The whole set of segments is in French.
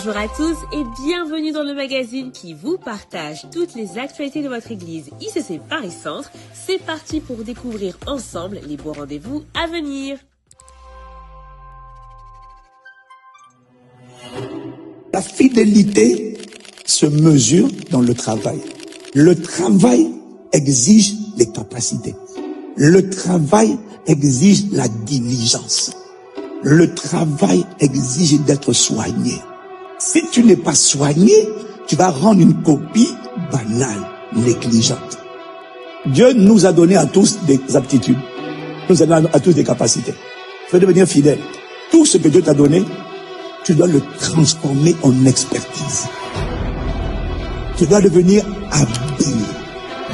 Bonjour à tous et bienvenue dans le magazine qui vous partage toutes les actualités de votre église ICC Paris Centre. C'est parti pour découvrir ensemble les beaux rendez-vous à venir. La fidélité se mesure dans le travail. Le travail exige les capacités. Le travail exige la diligence. Le travail exige d'être soigné. Si tu n'es pas soigné, tu vas rendre une copie banale, négligente. Dieu nous a donné à tous des aptitudes. Nous a donné à tous des capacités. Tu veux devenir fidèle. Tout ce que Dieu t'a donné, tu dois le transformer en expertise. Tu dois devenir habile,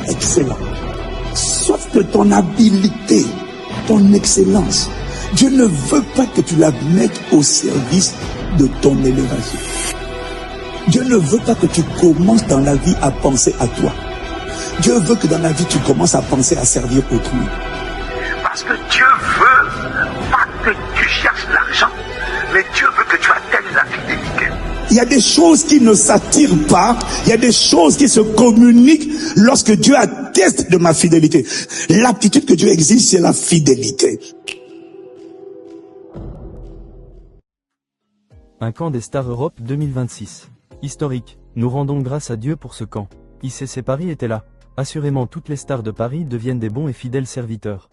excellent. Sauf que ton habileté, ton excellence, Dieu ne veut pas que tu la mettes au service de ton élévation. Dieu ne veut pas que tu commences dans la vie à penser à toi. Dieu veut que dans la vie tu commences à penser à servir autrui. Parce que Dieu veut pas que tu cherches l'argent, mais Dieu veut que tu atteignes la fidélité. Il y a des choses qui ne s'attirent pas, il y a des choses qui se communiquent lorsque Dieu atteste de ma fidélité. L'aptitude que Dieu exige, c'est la fidélité. Un camp des Stars Europe 2026. Historique. Nous rendons grâce à Dieu pour ce camp. ICC Paris était là. Assurément toutes les stars de Paris deviennent des bons et fidèles serviteurs.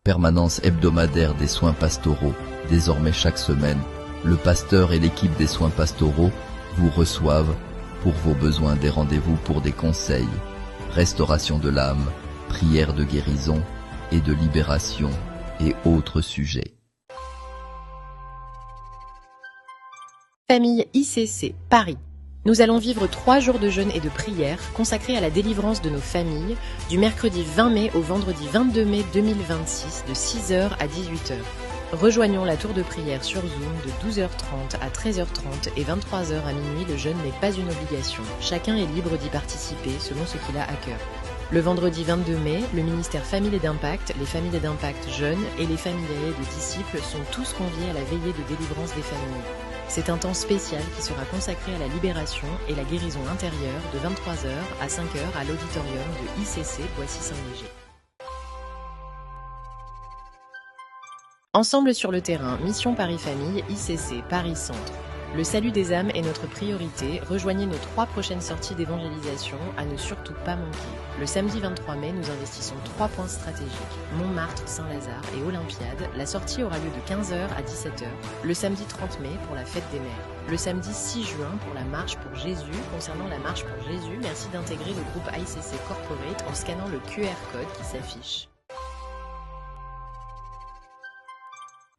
Permanence hebdomadaire des soins pastoraux. Désormais chaque semaine, le pasteur et l'équipe des soins pastoraux vous reçoivent pour vos besoins des rendez-vous pour des conseils, restauration de l'âme, prière de guérison et de libération et autres sujets. Famille ICC Paris. Nous allons vivre 3 jours de jeûne et de prière consacrés à la délivrance de nos familles du mercredi 20 mai au vendredi 22 mai 2026 de 6h à 18h. Rejoignons la tour de prière sur Zoom de 12h30 à 13h30 et 23h à minuit. Le jeûne n'est pas une obligation. Chacun est libre d'y participer selon ce qu'il a à cœur. Le vendredi 22 mai, le ministère Famille et d'Impact, les familles d'Impact jeunes et les familles de disciples sont tous conviés à la veillée de délivrance des familles. C'est un temps spécial qui sera consacré à la libération et la guérison intérieure de 23h à 5h à l'auditorium de ICC Boissy-Saint-Léger. Ensemble sur le terrain, Mission Paris Famille, ICC Paris Centre. Le salut des âmes est notre priorité. Rejoignez nos 3 prochaines sorties d'évangélisation à ne surtout pas manquer. Le samedi 23 mai, nous investissons 3 points stratégiques. Montmartre, Saint-Lazare et Olympiade. La sortie aura lieu de 15h à 17h. Le samedi 30 mai pour la fête des mères. Le samedi 6 juin pour la marche pour Jésus. Concernant la marche pour Jésus, merci d'intégrer le groupe ICC Corporate en scannant le QR code qui s'affiche.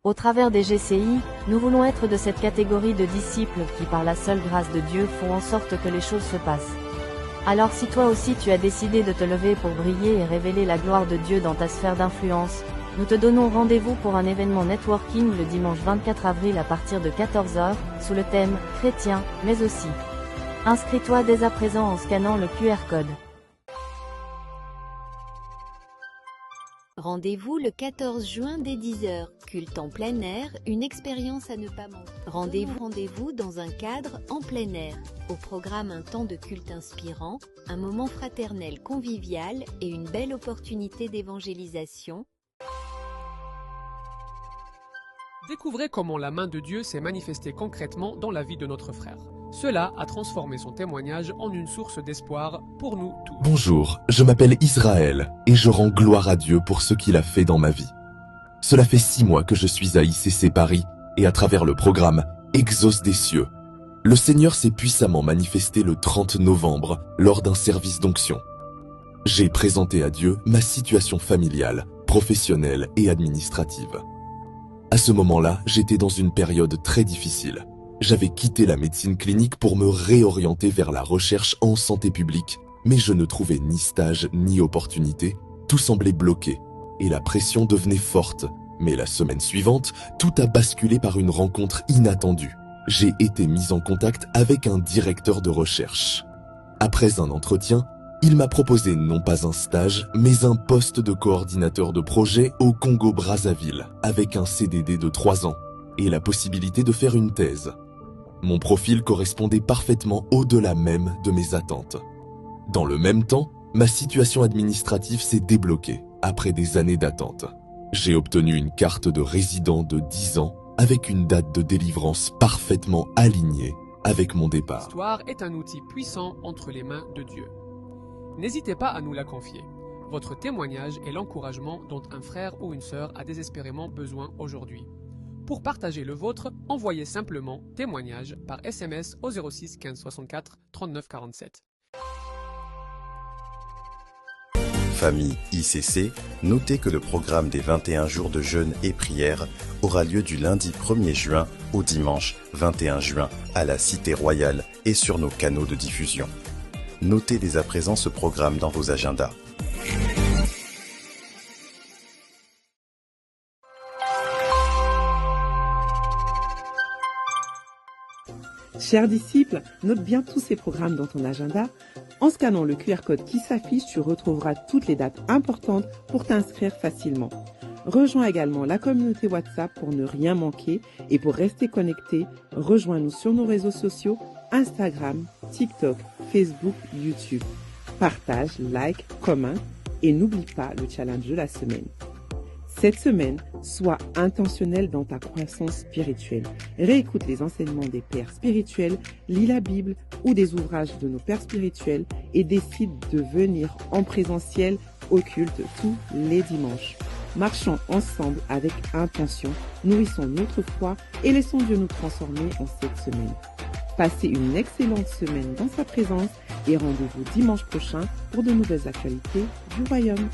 Au travers des GCI, nous voulons être de cette catégorie de disciples qui par la seule grâce de Dieu font en sorte que les choses se passent. Alors si toi aussi tu as décidé de te lever pour briller et révéler la gloire de Dieu dans ta sphère d'influence, nous te donnons rendez-vous pour un événement networking le dimanche 24 avril à partir de 14h, sous le thème « Chrétien, mais aussi ». Inscris-toi dès à présent en scannant le QR code. Rendez-vous le 14 juin dès 10h. Culte en plein air, une expérience à ne pas manquer. Rendez-vous dans un cadre en plein air. Au programme un temps de culte inspirant, un moment fraternel convivial et une belle opportunité d'évangélisation. Découvrez comment la main de Dieu s'est manifestée concrètement dans la vie de notre frère. Cela a transformé son témoignage en une source d'espoir pour nous tous. Bonjour, je m'appelle Israël et je rends gloire à Dieu pour ce qu'il a fait dans ma vie. Cela fait 6 mois que je suis à ICC Paris et à travers le programme Exauce des cieux, le Seigneur s'est puissamment manifesté le 30 novembre lors d'un service d'onction. J'ai présenté à Dieu ma situation familiale, professionnelle et administrative. À ce moment-là, j'étais dans une période très difficile. J'avais quitté la médecine clinique pour me réorienter vers la recherche en santé publique, mais je ne trouvais ni stage ni opportunité, tout semblait bloqué, et la pression devenait forte. Mais la semaine suivante, tout a basculé par une rencontre inattendue. J'ai été mis en contact avec un directeur de recherche. Après un entretien, il m'a proposé non pas un stage, mais un poste de coordinateur de projet au Congo-Brazzaville, avec un CDD de 3 ans. et la possibilité de faire une thèse. Mon profil correspondait parfaitement au-delà même de mes attentes. Dans le même temps, ma situation administrative s'est débloquée après des années d'attente. J'ai obtenu une carte de résident de 10 ans avec une date de délivrance parfaitement alignée avec mon départ. L'histoire est un outil puissant entre les mains de Dieu. N'hésitez pas à nous la confier. Votre témoignage est l'encouragement dont un frère ou une sœur a désespérément besoin aujourd'hui. Pour partager le vôtre, envoyez simplement témoignage par SMS au 06 15 64 39 47. Famille ICC, notez que le programme des 21 jours de jeûne et prière aura lieu du lundi 1er juin au dimanche 21 juin à la Cité Royale et sur nos canaux de diffusion. Notez dès à présent ce programme dans vos agendas. Chers disciples, note bien tous ces programmes dans ton agenda. En scannant le QR code qui s'affiche, tu retrouveras toutes les dates importantes pour t'inscrire facilement. Rejoins également la communauté WhatsApp pour ne rien manquer et pour rester connecté, rejoins-nous sur nos réseaux sociaux, Instagram, TikTok, Facebook, YouTube. Partage, like, commente et n'oublie pas le challenge de la semaine. Cette semaine, sois intentionnel dans ta croissance spirituelle. Réécoute les enseignements des pères spirituels, lis la Bible ou des ouvrages de nos pères spirituels et décide de venir en présentiel au culte tous les dimanches. Marchons ensemble avec intention, nourrissons notre foi et laissons Dieu nous transformer en cette semaine. Passez une excellente semaine dans sa présence et rendez-vous dimanche prochain pour de nouvelles actualités du Royaume.